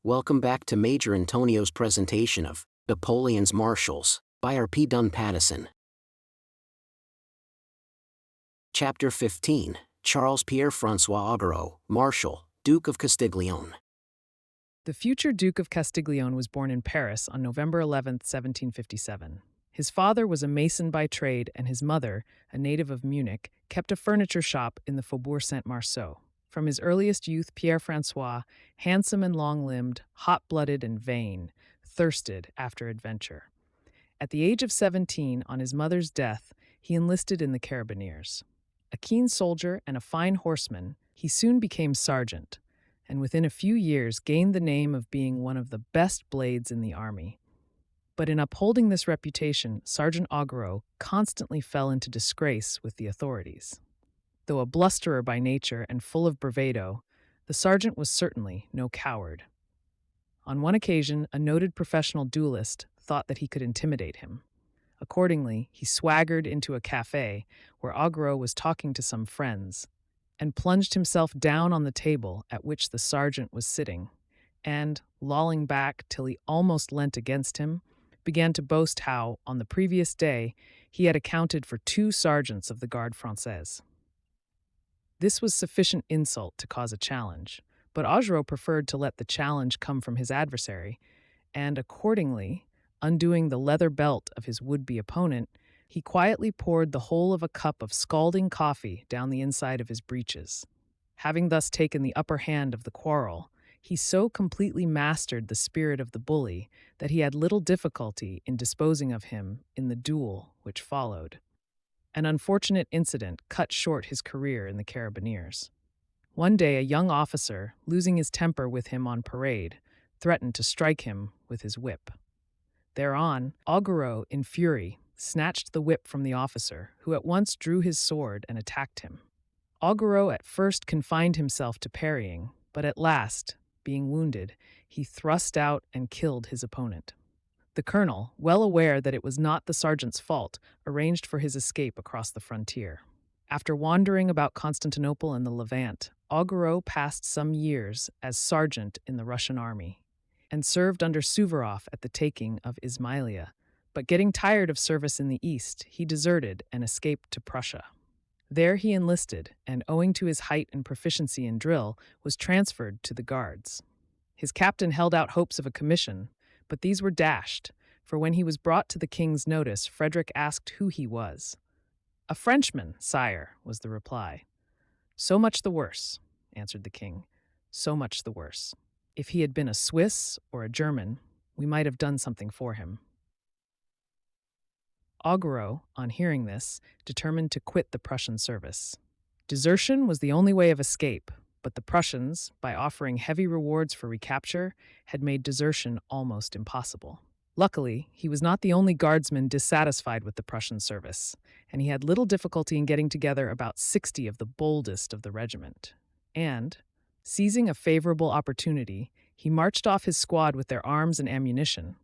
Welcome back to Major Intonio's presentation of Napoleon's Marshals by R.P. Dunn-Pattison. Chapter 15, Charles Pierre François Augereau, Marshal, Duke of Castiglione. The future Duke of Castiglione was born in Paris on November 11, 1757. His father was a mason by trade, and his mother, a native of Munich, kept a furniture shop in the Faubourg Saint-Marceau. From his earliest youth, Pierre François, handsome and long-limbed, hot-blooded and vain, thirsted after adventure. At the age of 17, on his mother's death, he enlisted in the Carabineers. A keen soldier and a fine horseman, he soon became sergeant, and within a few years gained the name of being one of the best blades in the army. But in upholding this reputation, Sergeant Augereau constantly fell into disgrace with the authorities. Though a blusterer by nature and full of bravado, the sergeant was certainly no coward. On one occasion, a noted professional duelist thought that he could intimidate him. Accordingly, he swaggered into a café where Augereau was talking to some friends and plunged himself down on the table at which the sergeant was sitting, and, lolling back till he almost leant against him, began to boast how, on the previous day, he had accounted for 2 sergeants of the Garde Française. This was sufficient insult to cause a challenge, but Augereau preferred to let the challenge come from his adversary, and accordingly, undoing the leather belt of his would-be opponent, he quietly poured the whole of a cup of scalding coffee down the inside of his breeches. Having thus taken the upper hand of the quarrel, he so completely mastered the spirit of the bully that he had little difficulty in disposing of him in the duel which followed. An unfortunate incident cut short his career in the Carabineers. One day, a young officer, losing his temper with him on parade, threatened to strike him with his whip. Thereon, Augereau, in fury, snatched the whip from the officer, who at once drew his sword and attacked him. Augereau at first confined himself to parrying, but at last, being wounded, he thrust out and killed his opponent. The colonel, well aware that it was not the sergeant's fault, arranged for his escape across the frontier. After wandering about Constantinople and the Levant, Augereau passed some years as sergeant in the Russian army, and served under Suvorov at the taking of Ismailia. But getting tired of service in the East, he deserted and escaped to Prussia. There he enlisted, and owing to his height and proficiency in drill, was transferred to the Guards. His captain held out hopes of a commission, but these were dashed, for when he was brought to the king's notice, Frederick asked who he was. "A Frenchman, sire," was the reply. "So much the worse," answered the king. "So much the worse. If he had been a Swiss or a German, we might have done something for him." Augereau, on hearing this, determined to quit the Prussian service. Desertion was the only way of escape, but the Prussians, by offering heavy rewards for recapture, had made desertion almost impossible. Luckily, he was not the only guardsman dissatisfied with the Prussian service, and he had little difficulty in getting together about 60 of the boldest of the regiment. And, seizing a favorable opportunity, he marched off his squad with their arms and ammunition,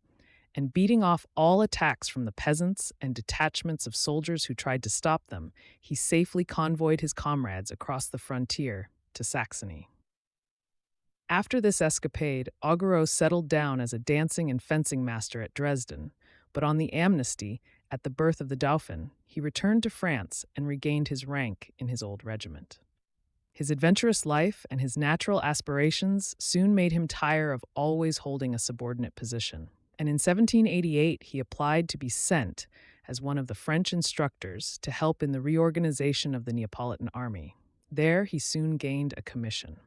and beating off all attacks from the peasants and detachments of soldiers who tried to stop them, he safely convoyed his comrades across the frontier to Saxony. After this escapade, Augereau settled down as a dancing and fencing master at Dresden, but on the amnesty, at the birth of the Dauphin, he returned to France and regained his rank in his old regiment. His adventurous life and his natural aspirations soon made him tire of always holding a subordinate position, and in 1788 he applied to be sent as one of the French instructors to help in the reorganization of the Neapolitan army. There he soon gained a commission.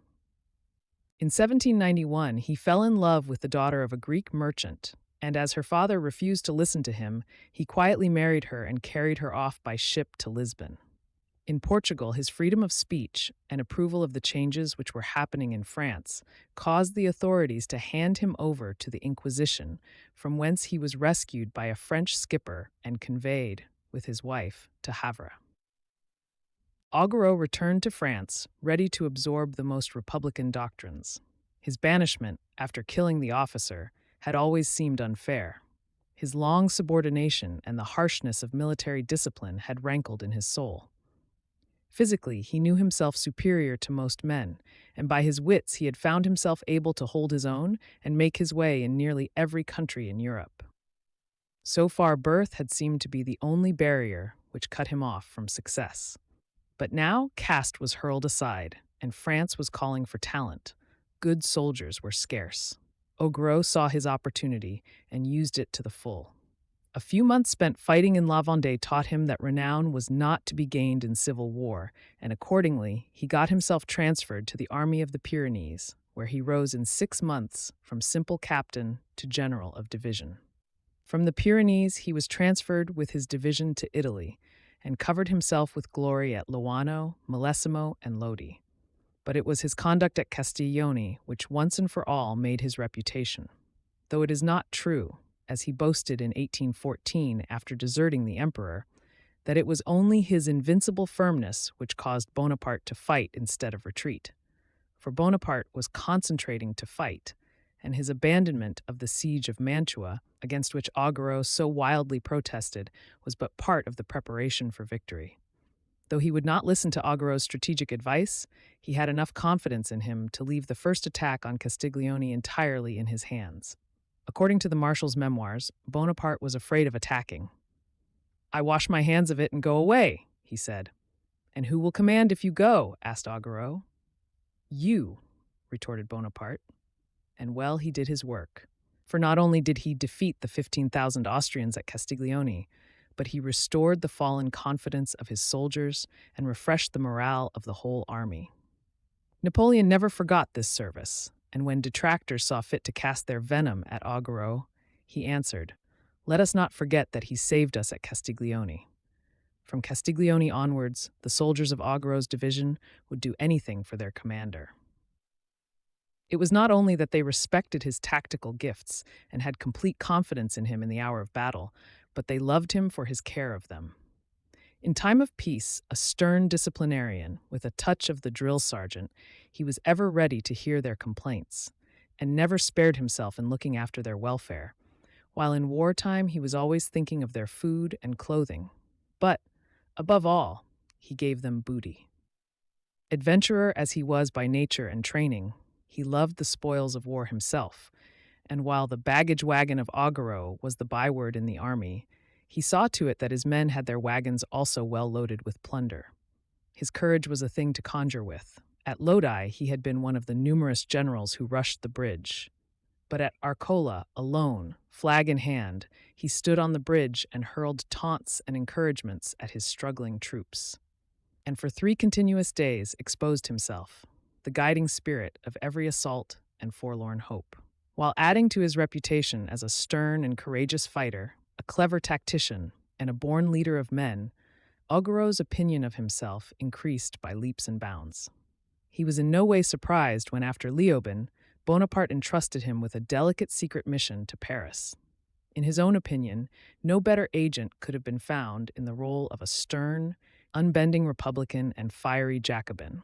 In 1791, he fell in love with the daughter of a Greek merchant, and as her father refused to listen to him, he quietly married her and carried her off by ship to Lisbon. In Portugal, his freedom of speech and approval of the changes which were happening in France caused the authorities to hand him over to the Inquisition, from whence he was rescued by a French skipper and conveyed, with his wife, to Havre. Augereau returned to France, ready to absorb the most republican doctrines. His banishment, after killing the officer, had always seemed unfair. His long subordination and the harshness of military discipline had rankled in his soul. Physically, he knew himself superior to most men, and by his wits he had found himself able to hold his own and make his way in nearly every country in Europe. So far, birth had seemed to be the only barrier which cut him off from success. But now caste was hurled aside, and France was calling for talent. Good soldiers were scarce. Augereau saw his opportunity and used it to the full. A few months spent fighting in La Vendée taught him that renown was not to be gained in civil war, and accordingly, he got himself transferred to the Army of the Pyrenees, where he rose in 6 months from simple captain to general of division. From the Pyrenees, he was transferred with his division to Italy, and covered himself with glory at Loano, Millesimo, and Lodi. But it was his conduct at Castiglione which once and for all made his reputation. Though it is not true, as he boasted in 1814 after deserting the emperor, that it was only his invincible firmness which caused Bonaparte to fight instead of retreat. For Bonaparte was concentrating to fight, and his abandonment of the siege of Mantua, against which Augereau so wildly protested, was but part of the preparation for victory. Though he would not listen to Augereau's strategic advice, he had enough confidence in him to leave the first attack on Castiglione entirely in his hands. According to the Marshal's memoirs, Bonaparte was afraid of attacking. "I wash my hands of it and go away," he said. "And who will command if you go?" asked Augereau. "You," retorted Bonaparte. And well, he did his work. For not only did he defeat the 15,000 Austrians at Castiglione, but he restored the fallen confidence of his soldiers and refreshed the morale of the whole army. Napoleon never forgot this service, and when detractors saw fit to cast their venom at Augereau, he answered, "Let us not forget that he saved us at Castiglione." From Castiglione onwards, the soldiers of Augereau's division would do anything for their commander. It was not only that they respected his tactical gifts and had complete confidence in him in the hour of battle, but they loved him for his care of them. In time of peace, a stern disciplinarian, with a touch of the drill sergeant, he was ever ready to hear their complaints, and never spared himself in looking after their welfare, while in wartime he was always thinking of their food and clothing. But, above all, he gave them booty. Adventurer as he was by nature and training, he loved the spoils of war himself, and while the baggage wagon of Augereau was the byword in the army, he saw to it that his men had their wagons also well loaded with plunder. His courage was a thing to conjure with. At Lodi, he had been one of the numerous generals who rushed the bridge. But at Arcola, alone, flag in hand, he stood on the bridge and hurled taunts and encouragements at his struggling troops. And for 3 continuous days exposed himself, the guiding spirit of every assault and forlorn hope. While adding to his reputation as a stern and courageous fighter, a clever tactician, and a born leader of men, Augereau's opinion of himself increased by leaps and bounds. He was in no way surprised when, after Leoben, Bonaparte entrusted him with a delicate secret mission to Paris. In his own opinion, no better agent could have been found in the role of a stern, unbending Republican and fiery Jacobin.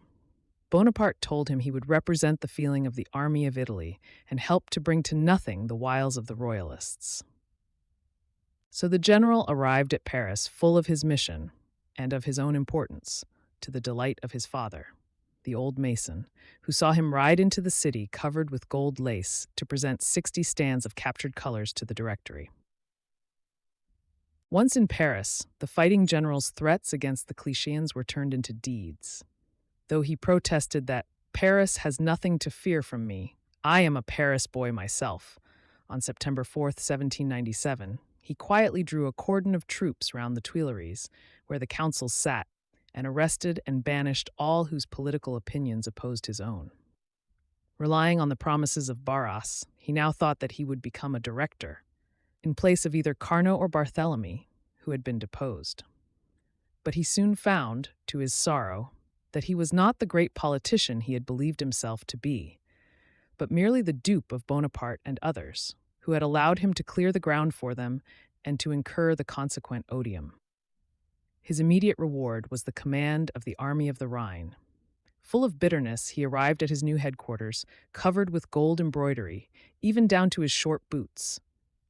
Bonaparte told him he would represent the feeling of the army of Italy and help to bring to nothing the wiles of the royalists. So the general arrived at Paris full of his mission and of his own importance, to the delight of his father, the old mason, who saw him ride into the city covered with gold lace to present 60 stands of captured colors to the Directory. Once in Paris, the fighting general's threats against the Clichéans were turned into deeds. Though he protested that "Paris has nothing to fear from me, I am a Paris boy myself," on September 4th, 1797, he quietly drew a cordon of troops round the Tuileries, where the councils sat, and arrested and banished all whose political opinions opposed his own. Relying on the promises of Barras, he now thought that he would become a director, in place of either Carnot or Barthélemy, who had been deposed. But he soon found, to his sorrow, that he was not the great politician he had believed himself to be, but merely the dupe of Bonaparte and others, who had allowed him to clear the ground for them and to incur the consequent odium. His immediate reward was the command of the Army of the Rhine. Full of bitterness, he arrived at his new headquarters, covered with gold embroidery, even down to his short boots,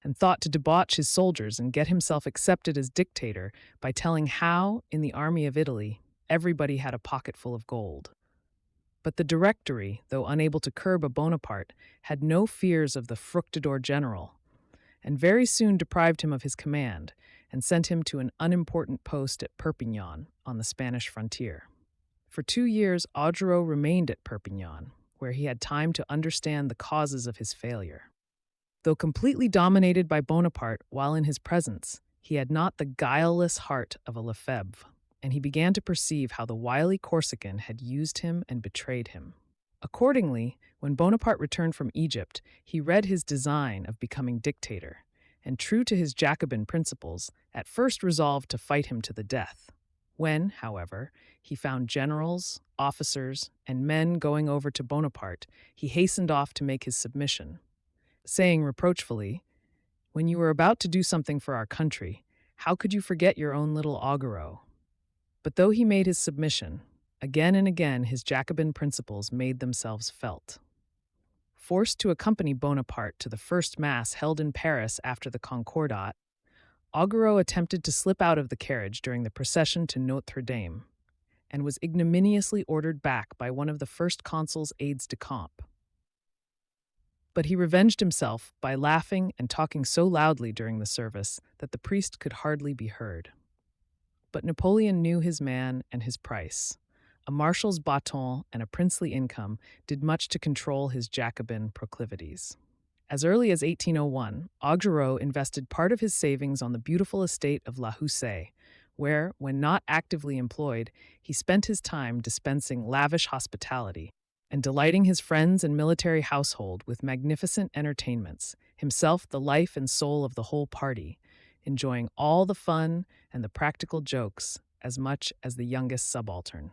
and thought to debauch his soldiers and get himself accepted as dictator by telling how, in the army of Italy, everybody had a pocket full of gold. But the Directory, though unable to curb a Bonaparte, had no fears of the fructidor general, and very soon deprived him of his command and sent him to an unimportant post at Perpignan on the Spanish frontier. For 2 years, Augereau remained at Perpignan, where he had time to understand the causes of his failure. Though completely dominated by Bonaparte while in his presence, he had not the guileless heart of a Lefebvre, and he began to perceive how the wily Corsican had used him and betrayed him. Accordingly, when Bonaparte returned from Egypt, he read his design of becoming dictator, and true to his Jacobin principles, at first resolved to fight him to the death. When, however, he found generals, officers, and men going over to Bonaparte, he hastened off to make his submission, saying reproachfully, "When you were about to do something for our country, how could you forget your own little Augereau?" But though he made his submission, again and again his Jacobin principles made themselves felt. Forced to accompany Bonaparte to the first mass held in Paris after the Concordat, Augereau attempted to slip out of the carriage during the procession to Notre Dame, and was ignominiously ordered back by one of the first consul's aides-de-camp. But he revenged himself by laughing and talking so loudly during the service that the priest could hardly be heard. But Napoleon knew his man and his price. A marshal's baton and a princely income did much to control his Jacobin proclivities. As early as 1801, Augereau invested part of his savings on the beautiful estate of La Houssaye, where, when not actively employed, he spent his time dispensing lavish hospitality and delighting his friends and military household with magnificent entertainments, himself the life and soul of the whole party, enjoying all the fun and the practical jokes as much as the youngest subaltern.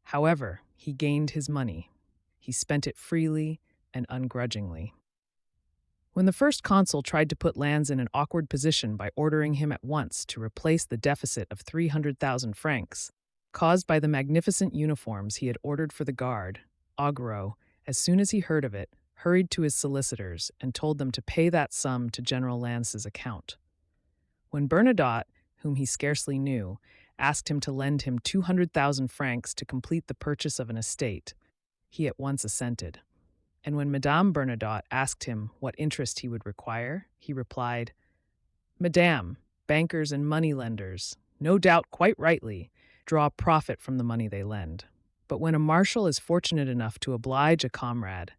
However, he gained his money. He spent it freely and ungrudgingly. When the first consul tried to put Lannes in an awkward position by ordering him at once to replace the deficit of 300,000 francs, caused by the magnificent uniforms he had ordered for the guard, Augereau, as soon as he heard of it, hurried to his solicitors and told them to pay that sum to General Lannes's account. When Bernadotte, whom he scarcely knew, asked him to lend him 200,000 francs to complete the purchase of an estate, he at once assented. And when Madame Bernadotte asked him what interest he would require, he replied, "Madame, bankers and money-lenders, no doubt quite rightly, draw profit from the money they lend. But when a marshal is fortunate enough to oblige a comrade,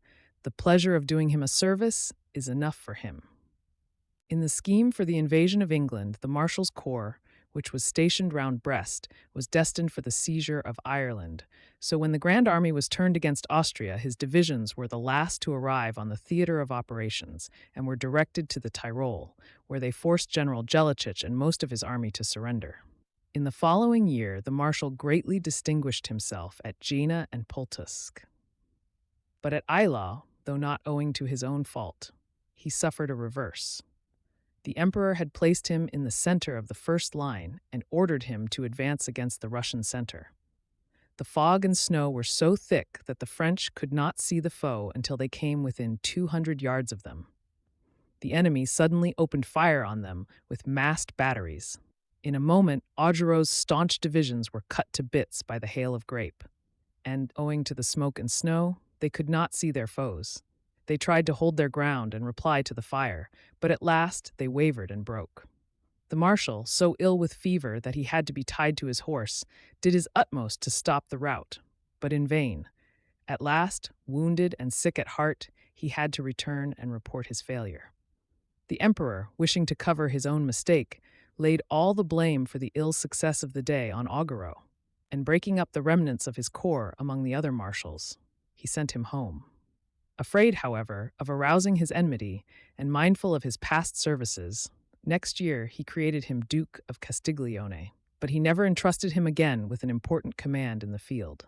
the pleasure of doing him a service is enough for him." In the scheme for the invasion of England, the Marshal's corps, which was stationed round Brest, was destined for the seizure of Ireland. So when the Grand Army was turned against Austria, his divisions were the last to arrive on the theater of operations and were directed to the Tyrol, where they forced General Jellachich and most of his army to surrender. In the following year, the Marshal greatly distinguished himself at Jena and Pultusk. But at Eylau, though not owing to his own fault, he suffered a reverse. The Emperor had placed him in the center of the first line and ordered him to advance against the Russian center. The fog and snow were so thick that the French could not see the foe until they came within 200 yards of them. The enemy suddenly opened fire on them with massed batteries. In a moment, Augereau's staunch divisions were cut to bits by the hail of grape, and, owing to the smoke and snow, they could not see their foes. They tried to hold their ground and reply to the fire, but at last they wavered and broke. The marshal, so ill with fever that he had to be tied to his horse, did his utmost to stop the rout, but in vain. At last, wounded and sick at heart, he had to return and report his failure. The emperor, wishing to cover his own mistake, laid all the blame for the ill success of the day on Augereau, and breaking up the remnants of his corps among the other marshals, he sent him home. Afraid, however, of arousing his enmity and mindful of his past services, next year he created him Duke of Castiglione, but he never entrusted him again with an important command in the field.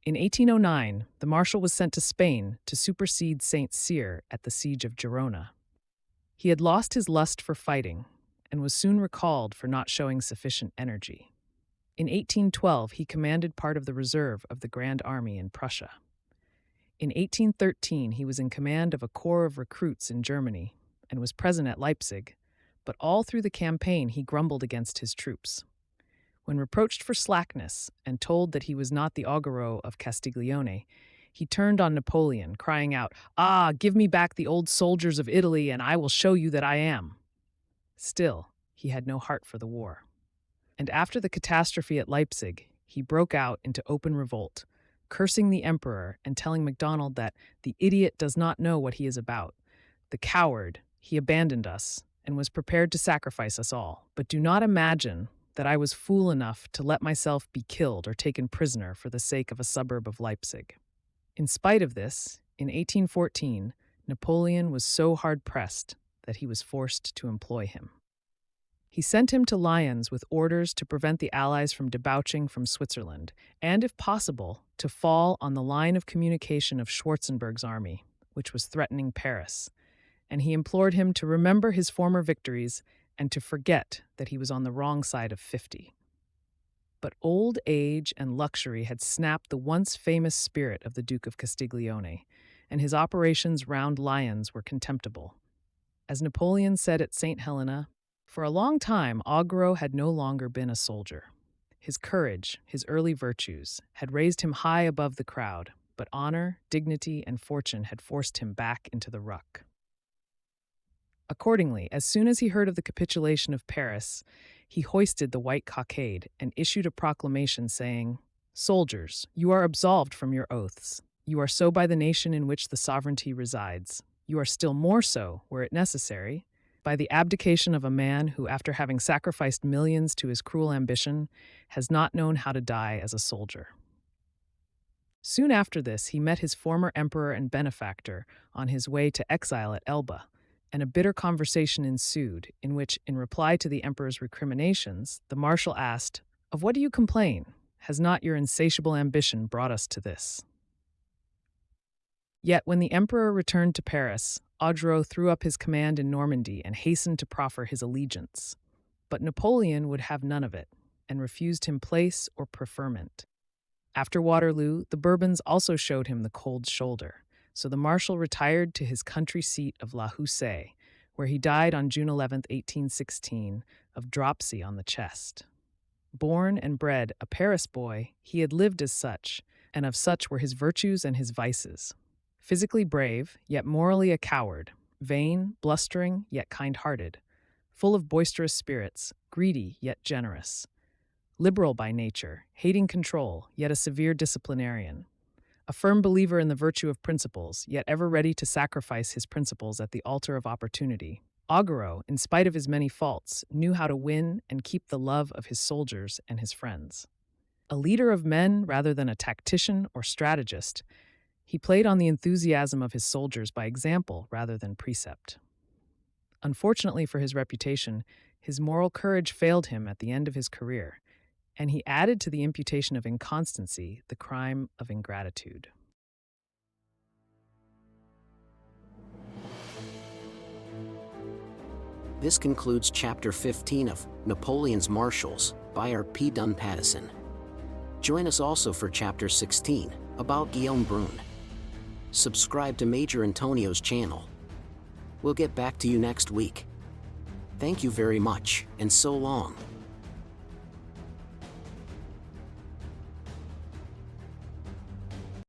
In 1809, the marshal was sent to Spain to supersede Saint Cyr at the siege of Gerona. He had lost his lust for fighting and was soon recalled for not showing sufficient energy. In 1812, he commanded part of the reserve of the Grand Army in Prussia. In 1813, he was in command of a corps of recruits in Germany and was present at Leipzig, but all through the campaign he grumbled against his troops. When reproached for slackness and told that he was not the Augereau of Castiglione, he turned on Napoleon, crying out, "Ah, give me back the old soldiers of Italy, and I will show you that I am." Still, he had no heart for the war. And after the catastrophe at Leipzig, he broke out into open revolt, cursing the emperor and telling MacDonald that the idiot does not know what he is about. The coward, he abandoned us and was prepared to sacrifice us all. But do not imagine that I was fool enough to let myself be killed or taken prisoner for the sake of a suburb of Leipzig. In spite of this, in 1814, Napoleon was so hard-pressed that he was forced to employ him. He sent him to Lyons with orders to prevent the Allies from debouching from Switzerland, and, if possible, to fall on the line of communication of Schwarzenberg's army, which was threatening Paris, and he implored him to remember his former victories and to forget that he was on the wrong side of 50. But old age and luxury had snapped the once famous spirit of the Duke of Castiglione, and his operations round Lyons were contemptible. As Napoleon said at St. Helena, for a long time Augereau had no longer been a soldier. His courage, his early virtues, had raised him high above the crowd, but honor, dignity, and fortune had forced him back into the ruck. Accordingly, as soon as he heard of the capitulation of Paris, he hoisted the white cockade and issued a proclamation saying, "Soldiers, you are absolved from your oaths. You are so by the nation in which the sovereignty resides. You are still more so, were it necessary, by the abdication of a man who, after having sacrificed millions to his cruel ambition, has not known how to die as a soldier." Soon after this, he met his former emperor and benefactor on his way to exile at Elba, and a bitter conversation ensued, in which, in reply to the emperor's recriminations, the marshal asked, "Of what do you complain? Has not your insatiable ambition brought us to this?" Yet when the emperor returned to Paris, Augereau threw up his command in Normandy and hastened to proffer his allegiance. But Napoleon would have none of it, and refused him place or preferment. After Waterloo, the Bourbons also showed him the cold shoulder, so the marshal retired to his country seat of La Houssaye, where he died on June 11, 1816, of dropsy on the chest. Born and bred a Paris boy, he had lived as such, and of such were his virtues and his vices. Physically brave, yet morally a coward, vain, blustering, yet kind-hearted, full of boisterous spirits, greedy, yet generous, liberal by nature, hating control, yet a severe disciplinarian, a firm believer in the virtue of principles, yet ever ready to sacrifice his principles at the altar of opportunity, Augereau, in spite of his many faults, knew how to win and keep the love of his soldiers and his friends. A leader of men rather than a tactician or strategist, he played on the enthusiasm of his soldiers by example rather than precept. Unfortunately for his reputation, his moral courage failed him at the end of his career, and he added to the imputation of inconstancy the crime of ingratitude. This concludes Chapter 15 of Napoleon's Marshals by R. P. Dunn-Pattison. Join us also for Chapter 16, about Guillaume Brune. Subscribe to Major Intonio's channel. We'll get back to you next week. Thank you very much, and so long.